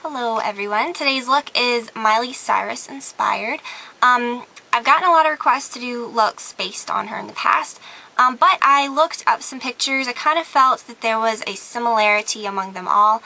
Hello everyone. Today's look is Miley Cyrus inspired. I've gotten a lot of requests to do looks based on her in the past, but I looked up some pictures. I kind of felt that there was a similarity among them all,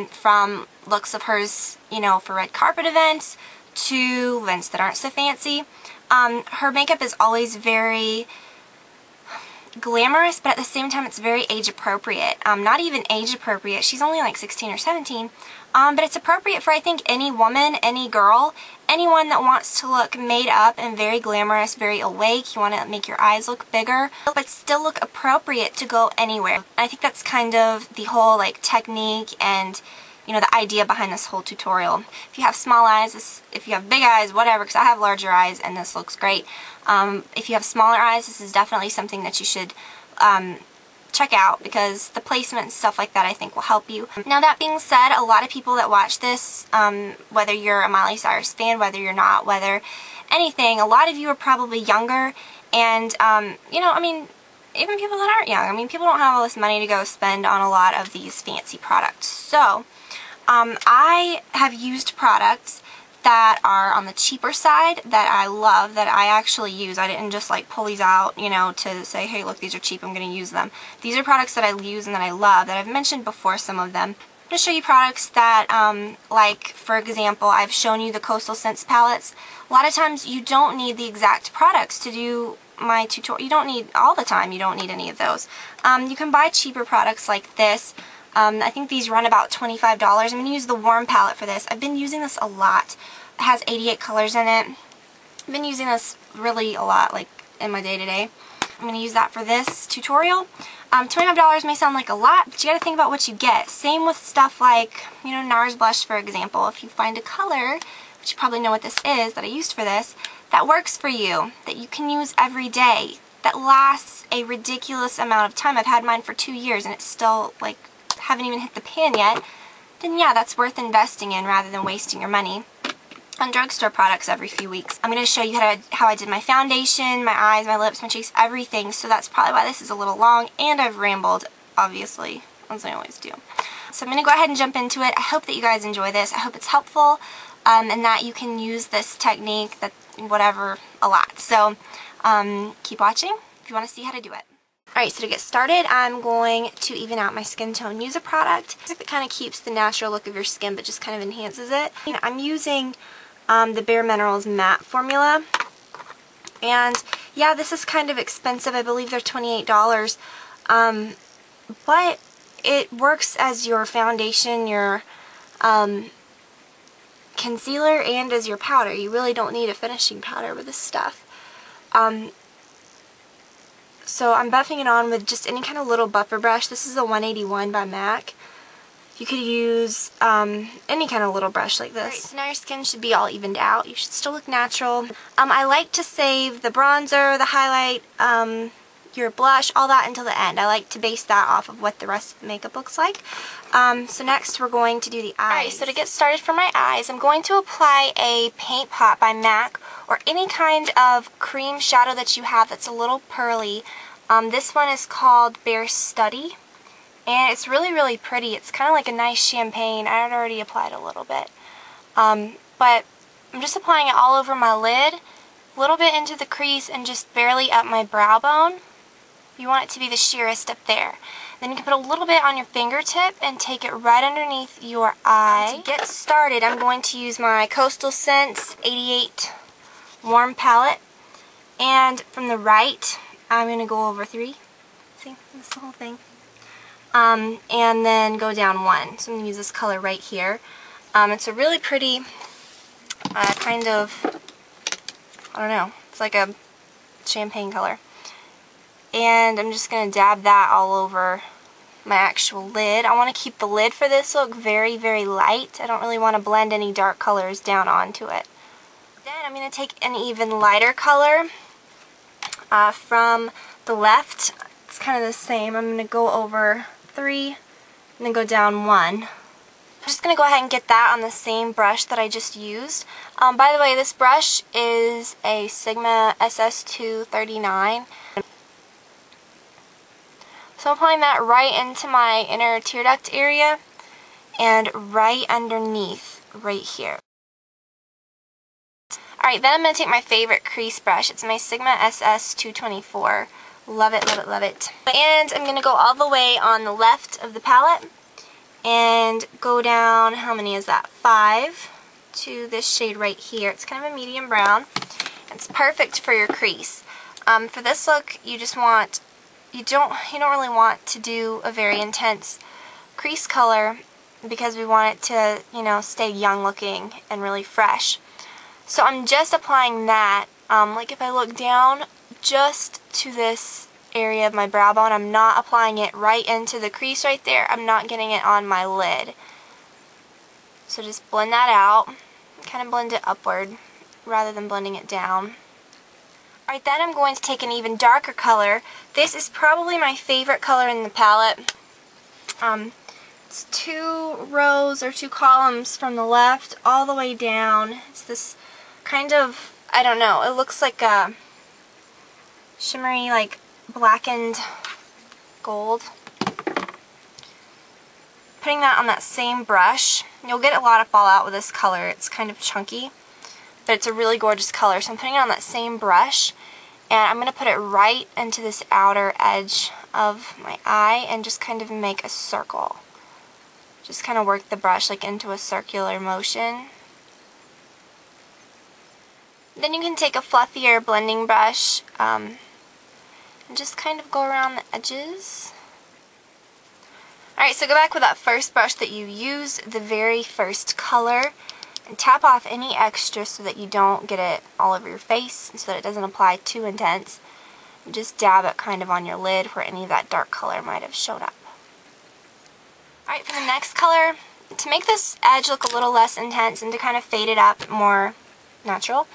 from looks of hers, you know, for red carpet events to events that aren't so fancy. Her makeup is always very glamorous, but at the same time it's very age appropriate. Not even age appropriate, she's only like 16 or 17, but it's appropriate for I think any woman, any girl, anyone that wants to look made up and very glamorous, very awake. You want to make your eyes look bigger, but still look appropriate to go anywhere. I think that's kind of the whole like technique and, you know, the idea behind this whole tutorial. If you have small eyes, if you have big eyes, whatever, because I have larger eyes and this looks great. If you have smaller eyes, this is definitely something that you should check out, because the placement and stuff like that I think will help you. Now that being said, a lot of people that watch this, whether you're a Miley Cyrus fan, whether you're not, whether anything, a lot of you are probably younger, and you know, I mean, even people that aren't young, I mean, people don't have all this money to go spend on a lot of these fancy products. So I have used products that are on the cheaper side that I love, that I actually use. I didn't just like pull these out, you know, to say, hey, look, these are cheap, I'm going to use them. These are products that I use and that I love, that I've mentioned before, some of them. I'm going to show you products that, like, for example, I've shown you the Coastal Scents palettes. A lot of times you don't need the exact products to do my tutorial. You don't need, all the time, you don't need any of those. You can buy cheaper products like this. I think these run about $25. I'm going to use the Warm palette for this. I've been using this a lot. It has 88 colors in it. I've been using this really a lot, like in my day-to-day. I'm going to use that for this tutorial. $25 may sound like a lot, but you got to think about what you get. Same with stuff like, you know, Nars blush, for example. If you find a color, which you probably know what this is, that I used for this, that works for you, that you can use every day, that lasts a ridiculous amount of time. I've had mine for 2 years and it's still, like, haven't even hit the pan yet, then yeah, that's worth investing in rather than wasting your money on drugstore products every few weeks. I'm going to show you how I did my foundation, my eyes, my lips, my cheeks, everything, so that's probably why this is a little long, and I've rambled, obviously, as I always do. So I'm going to go ahead and jump into it. I hope that you guys enjoy this. I hope it's helpful, and that you can use this technique, that whatever, a lot. So keep watching if you want to see how to do it. Alright, so to get started, I'm going to even out my skin tone. Use a product that kind of keeps the natural look of your skin, but just kind of enhances it. I'm using the Bare Minerals matte formula, and yeah, this is kind of expensive. I believe they're $28, but it works as your foundation, your concealer, and as your powder. You really don't need a finishing powder with this stuff. So I'm buffing it on with just any kind of little buffer brush. This is a 181 by MAC. You could use any kind of little brush like this. Right, so now your skin should be all evened out. You should still look natural. I like to save the bronzer, the highlight, your blush, all that until the end. I like to base that off of what the rest of the makeup looks like. So next we're going to do the eyes. Alright, so to get started for my eyes, I'm going to apply a Paint Pot by MAC, or any kind of cream shadow that you have that's a little pearly. This one is called Bare Study, and it's really, really pretty. It's kind of like a nice champagne. I had already applied a little bit. But I'm just applying it all over my lid, a little bit into the crease, and just barely up my brow bone. You want it to be the sheerest up there. Then you can put a little bit on your fingertip and take it right underneath your eye. To get started, I'm going to use my Coastal Scents 88 Warm palette. And from the right, I'm going to go over 3. See, that's the whole thing. And then go down 1. So I'm going to use this color right here. It's a really pretty kind of, I don't know, it's like a champagne color. And I'm just going to dab that all over my actual lid. I want to keep the lid for this look very, very light. I don't really want to blend any dark colors down onto it. Then I'm going to take an even lighter color from the left. It's kind of the same. I'm going to go over 3 and then go down 1. I'm just going to go ahead and get that on the same brush that I just used. By the way, this brush is a Sigma SS239. So I'm applying that right into my inner tear duct area, and right underneath, right here. Alright, then I'm going to take my favorite crease brush. It's my Sigma SS224. Love it, love it, love it. And I'm going to go all the way on the left of the palette and go down, how many is that? 5 to this shade right here. It's kind of a medium brown. It's perfect for your crease. For this look, you just want, you don't really want to do a very intense crease color because we want it to, you know, stay young looking and really fresh. So I'm just applying that, like if I look down just to this area of my brow bone, I'm not applying it right into the crease right there. I'm not getting it on my lid. So just blend that out, kind of blend it upward rather than blending it down. Alright, then I'm going to take an even darker color. This is probably my favorite color in the palette. It's 2 rows or 2 columns from the left all the way down. It's this kind of, I don't know, it looks like a shimmery, like blackened gold. Putting that on that same brush, you'll get a lot of fallout with this color. It's kind of chunky, but it's a really gorgeous color. So I'm putting it on that same brush, and I'm going to put it right into this outer edge of my eye and just kind of make a circle. Just kind of work the brush like into a circular motion. Then you can take a fluffier blending brush and just kind of go around the edges. Alright, so go back with that first brush that you used, the very first color, and tap off any extra so that you don't get it all over your face, so that it doesn't apply too intense. And just dab it kind of on your lid where any of that dark color might have shown up. Alright, for the next color, to make this edge look a little less intense and to kind of fade it up more natural,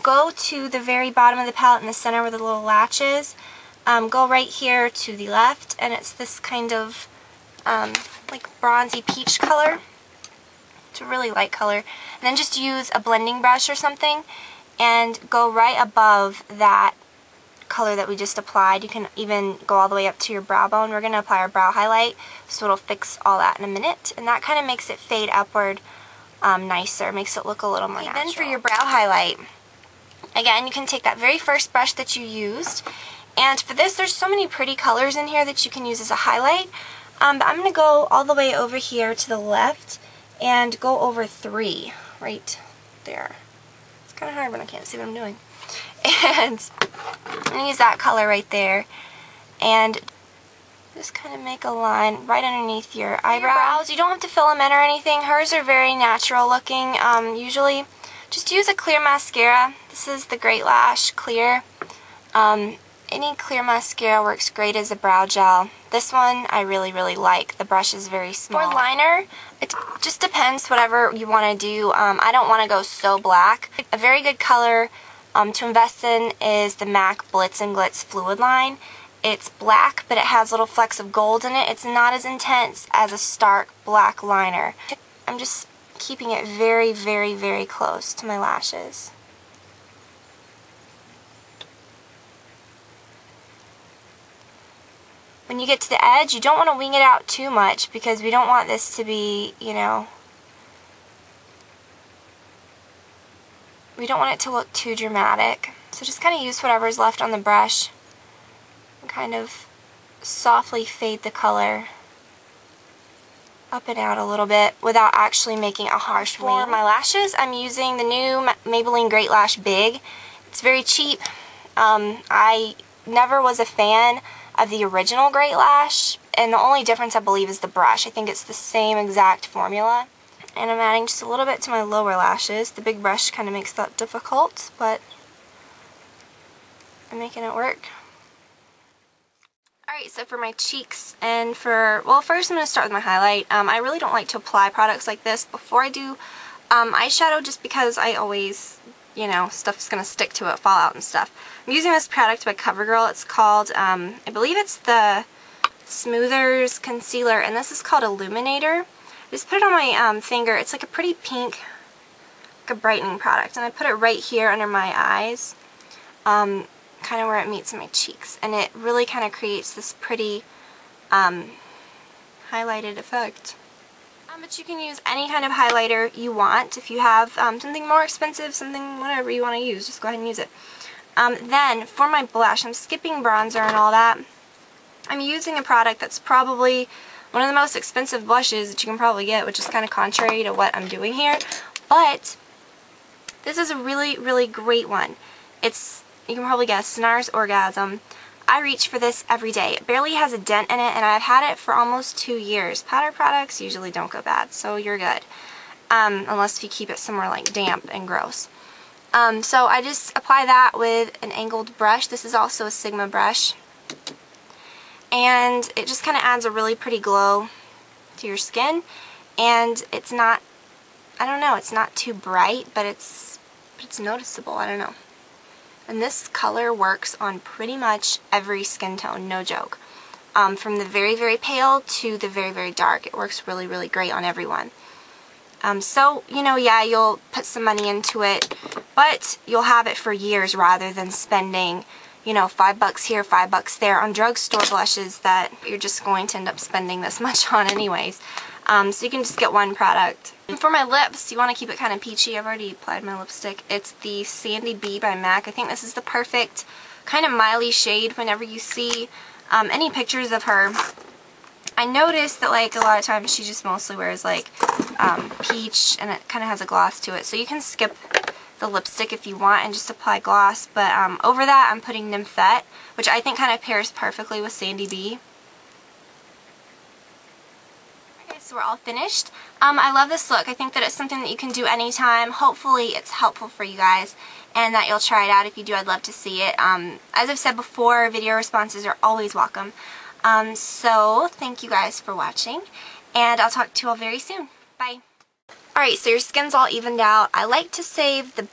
go to the very bottom of the palette in the center where the little latch is. Go right here to the left, and it's this kind of like bronzy peach color. It's a really light color. And then just use a blending brush or something and go right above that color that we just applied. You can even go all the way up to your brow bone. We're going to apply our brow highlight, so it'll fix all that in a minute. And that kind of makes it fade upward nicer, makes it look a little more natural. Then for your brow highlight, again, you can take that very first brush that you used, and for this, there's so many pretty colors in here that you can use as a highlight. But I'm going to go all the way over here to the left and go over 3 right there. It's kind of hard when I can't see what I'm doing. And I'm going to use that color right there and just kind of make a line right underneath your eyebrows. You don't have to fill them in or anything. Hers are very natural looking. Usually just use a clear mascara. This is the Great Lash Clear. Any clear mascara works great as a brow gel. This one I really, really like. The brush is very small. For liner, it just depends whatever you want to do. I don't want to go so black. A very good color to invest in is the MAC Blitz and Glitz Fluid Line. It's black, but it has little flecks of gold in it. It's not as intense as a stark black liner. I'm just keeping it very, very, very close to my lashes. When you get to the edge, you don't want to wing it out too much because we don't want this to be, you know, we don't want it to look too dramatic. So just kind of use whatever's left on the brush and kind of softly fade the color up and out a little bit without actually making a harsh wing. For my lashes, I'm using the new Maybelline Great Lash Big. It's very cheap. I never was a fan of the original Great Lash, and the only difference I believe is the brush. I think it's the same exact formula. And I'm adding just a little bit to my lower lashes. The big brush kind of makes that difficult, but I'm making it work. Alright, so for my cheeks and for, well, first I'm going to start with my highlight. I really don't like to apply products like this before I do eyeshadow just because I always, you know, stuff's going to stick to it, fall out and stuff. I'm using this product by CoverGirl. It's called, I believe it's the Smoothers Concealer, and this is called Illuminator. I just put it on my finger. It's like a pretty pink, like a brightening product, and I put it right here under my eyes, kind of where it meets my cheeks, and it really kind of creates this pretty highlighted effect. But you can use any kind of highlighter you want. If you have something more expensive, something whatever you want to use, just go ahead and use it. Then for my blush, I'm skipping bronzer and all that. I'm using a product that's probably one of the most expensive blushes that you can probably get, which is kind of contrary to what I'm doing here. But this is a really, really great one. It's, you can probably guess, Nars Orgasm. I reach for this every day. It barely has a dent in it, and I've had it for almost 2 years. Powder products usually don't go bad, so you're good. Unless if you keep it somewhere like damp and gross. So I just apply that with an angled brush. This is also a Sigma brush. And it just kind of adds a really pretty glow to your skin. And it's not, I don't know, it's not too bright, but it's noticeable, I don't know. And this color works on pretty much every skin tone, no joke. From the very, very pale to the very, very dark. It works really, really great on everyone. So, you know, yeah, you'll put some money into it, but you'll have it for years rather than spending, you know, $5 here, $5 there on drugstore blushes that you're just going to end up spending this much on anyways. So you can just get one product. And for my lips, you want to keep it kind of peachy. I've already applied my lipstick. It's the Sandy B by MAC. I think this is the perfect kind of Miley shade whenever you see any pictures of her. I noticed that like a lot of times she just mostly wears like peach, and it kind of has a gloss to it. So you can skip the lipstick if you want and just apply gloss. But over that I'm putting Nymphette, which I think kind of pairs perfectly with Sandy B. So we're all finished. I love this look. I think that it's something that you can do anytime. Hopefully it's helpful for you guys and that you'll try it out. If you do, I'd love to see it. As I've said before, video responses are always welcome. So thank you guys for watching, and I'll talk to you all very soon. Bye. Alright, so your skin's all evened out. I like to save the